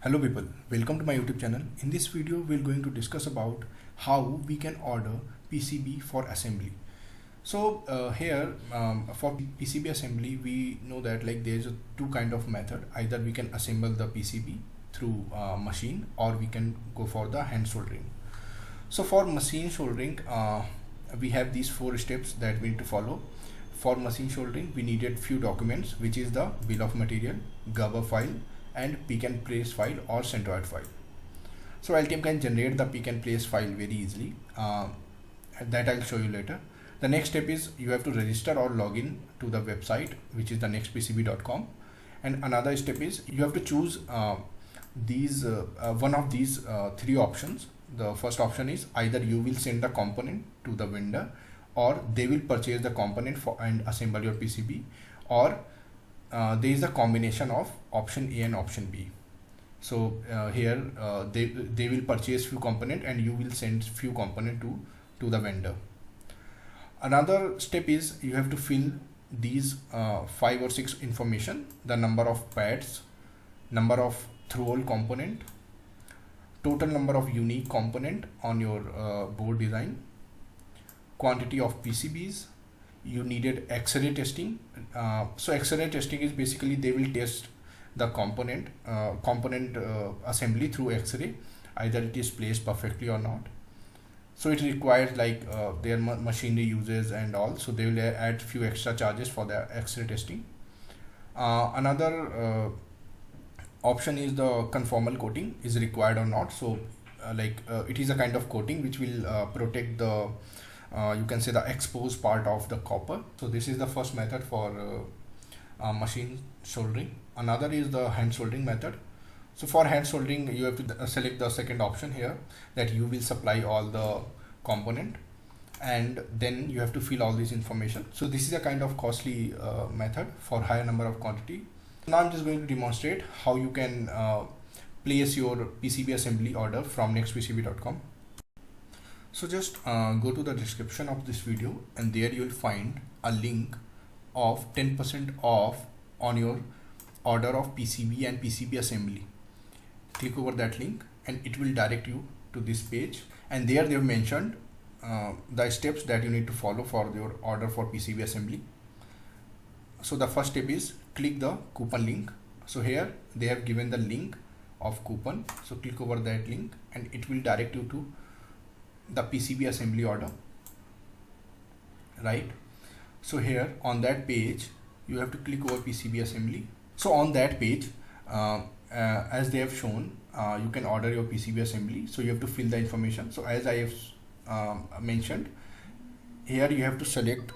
Hello people, welcome to my YouTube channel. In this video we're going to discuss about how we can order PCB for assembly. So here for PCB assembly we know that like there's two kind of method. Either we can assemble the PCB through machine, or we can go for the hand soldering. So for machine soldering we have these 4 steps that we need to follow. For machine soldering we needed few documents, which is the bill of material, Gerber file, and pick and place file or centroid file. So Altium can generate the pick and place file very easily. That I'll show you later. The next step is you have to register or log in to the website, which is the nextpcb.com. And another step is you have to choose one of these 3 options. The first option is either you will send the component to the vendor, or they will purchase the component for and assemble your PCB, or there is a combination of option A and option B. So here they will purchase few component and you will send few component to the vendor. Another step is you have to fill these 5 or 6 information: the number of pads, number of through-hole component, total number of unique component on your board design, quantity of PCBs. You needed X-ray testing. So X-ray testing is basically they will test the component assembly through X-ray, either it is placed perfectly or not. So it requires like their machinery uses and all, so they will add few extra charges for the X-ray testing. Another option is the conformal coating is required or not. So it is a kind of coating which will protect the you can say the exposed part of the copper. So this is the first method for machine soldering. Another is the hand soldering method. So for hand soldering you have to select the second option here, that you will supply all the component and then you have to fill all this information. So this is a kind of costly method for higher number of quantity. Now I'm just going to demonstrate how you can place your PCB assembly order from nextpcb.com. So just go to the description of this video, and there you will find a link of 10% off on your order of PCB and PCB assembly. Click over that link and it will direct you to this page, and there they have mentioned the steps that you need to follow for your order for PCB assembly. So the first step is click the coupon link. So here they have given the link of coupon, so click over that link and it will direct you to the PCB assembly order, right? So here on that page you have to click over PCB assembly. So on that page as they have shown, you can order your PCB assembly. So you have to fill the information. So as I have mentioned, here you have to select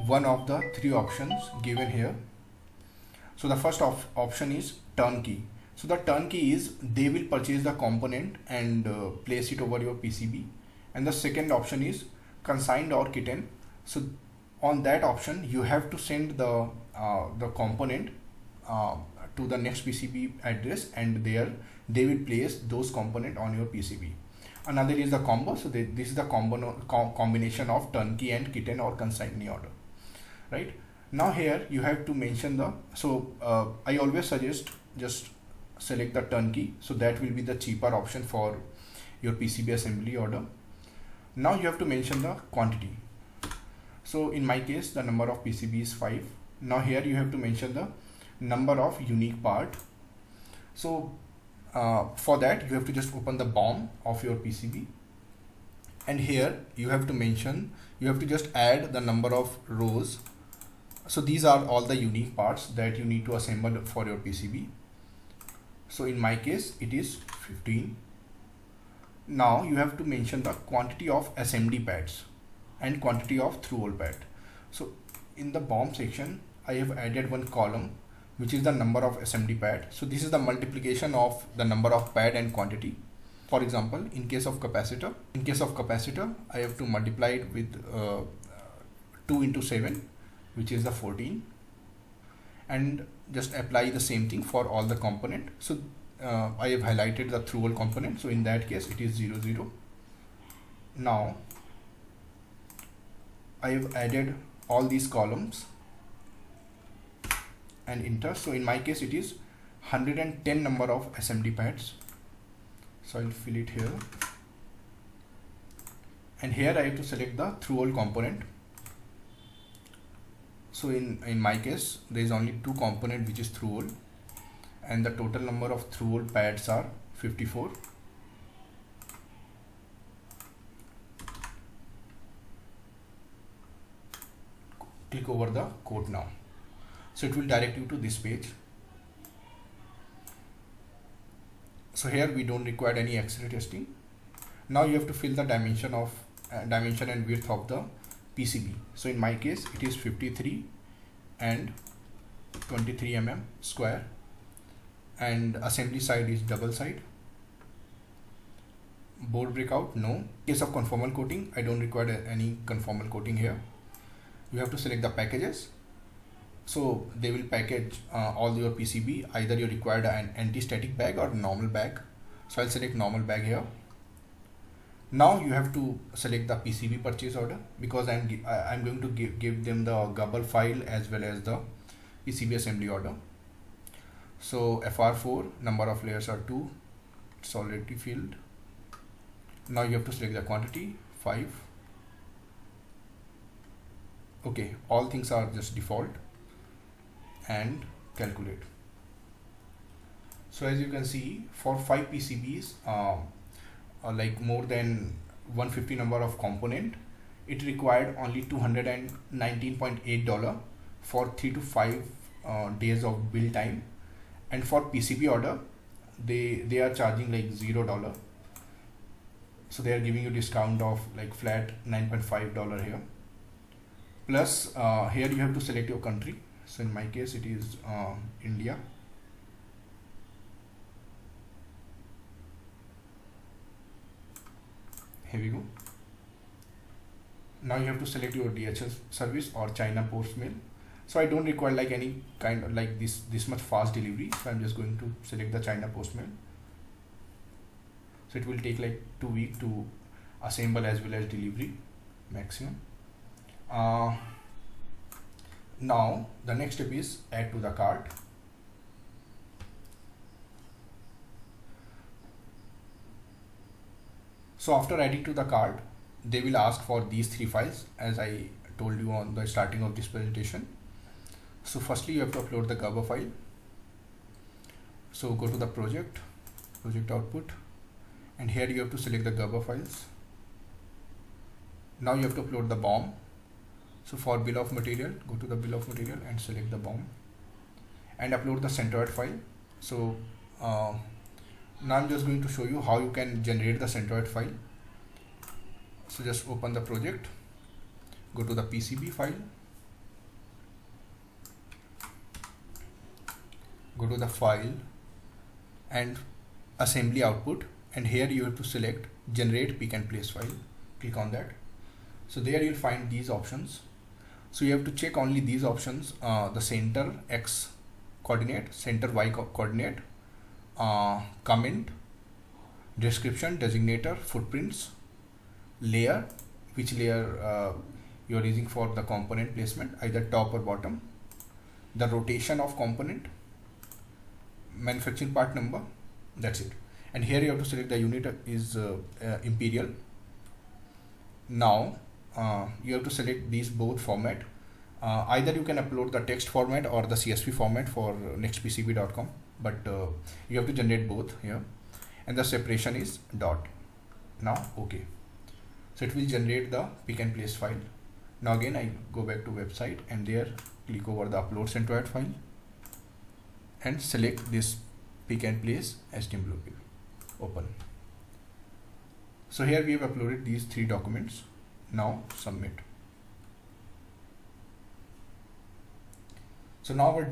one of the 3 options given here. So the first option is turnkey. So the turnkey is they will purchase the component and place it over your PCB. And the second option is consigned or kitten. So on that option you have to send the component to the next PCB address, and there they will place those component on your PCB. Another is the combo. So this is the combination of turnkey and kitten or consignee order, right? Now here you have to mention the, I always suggest just select the turnkey, so that will be the cheaper option for your PCB assembly order. Now you have to mention the quantity. So in my case the number of PCB is 5. Now here you have to mention the number of unique part. So for that you have to just open the BOM of your PCB, and here you have to mention, you have to just add the number of rows. So these are all the unique parts that you need to assemble for your PCB. So in my case it is 15. Now you have to mention the quantity of SMD pads and quantity of through-hole pad. So in the BOM section I have added one column which is the number of SMD pad. So this is the multiplication of the number of pad and quantity. For example, in case of capacitor I have to multiply it with 2 into 7, which is the 14, and just apply the same thing for all the component. So I have highlighted the through-hole component, so in that case it is 0 0. Now I have added all these columns and enter. So in my case it is 110 number of SMD pads. So I'll fill it here, and here I have to select the through-hole component. So in my case there is only two component which is through-hole, and the total number of through-hole pads are 54. Click over the code now. So it will direct you to this page. So here we don't require any X-ray testing. Now you have to fill the dimension and width of the PCB. So in my case it is 53 and 23 mm square, and assembly side is double side. Board breakout, no. In case of conformal coating, I don't require any conformal coating here. You have to select the packages. So they will package all your PCB. Either you require an anti-static bag or normal bag. So I'll select normal bag here. Now you have to select the PCB purchase order, because I'm going to give them the GUBBL file as well as the PCB assembly order. So FR4, number of layers are 2. It's already filled. Now you have to select the quantity 5. Okay, all things are just default, and calculate. So as you can see, for 5 PCBs, like more than 150 number of component, it required only $219.8 for 3 to 5 days of build time. And for PCB order, they are charging like $0. So they are giving you discount of like flat $9.5 here. Plus here you have to select your country. So in my case it is India. Here we go. Now you have to select your DHL service or China Post Mail. So I don't require like any kind of like this much fast delivery. So I'm just going to select the China Post Mail. So it will take like 2 weeks to assemble as well as delivery maximum. Now the next step is add to the cart. So after adding to the cart, they will ask for these 3 files as I told you on the starting of this presentation. So firstly you have to upload the GUBBL file. So go to the project output, and here you have to select the GUBBL files. Now you have to upload the BOM. So for bill of material, go to the bill of material and select the BOM and upload the centroid file. So now I'm just going to show you how you can generate the centroid file. So just open the project, go to the PCB file, go to the file and assembly output, and here you have to select generate pick and place file. Click on that. So there you'll find these options. So you have to check only these options, the center X coordinate, center Y coordinate, comment, description, designator, footprints, layer, which layer you are using for the component placement, either top or bottom, the rotation of component, manufacturing part number. That's it. And here you have to select the unit is imperial. Now you have to select these both format. Either you can upload the text format or the CSV format for nextpcb.com, but you have to generate both here, and the separation is dot. Now okay, so it will generate the pick and place file. Now again I go back to website, and there click over the upload centroid file and select this pick and place HTML. Open. So here we have uploaded these 3 documents. Now submit. So now our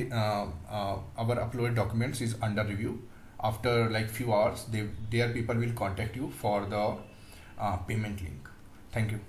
uploaded documents is under review. After like few hours, their people will contact you for the payment link. Thank you.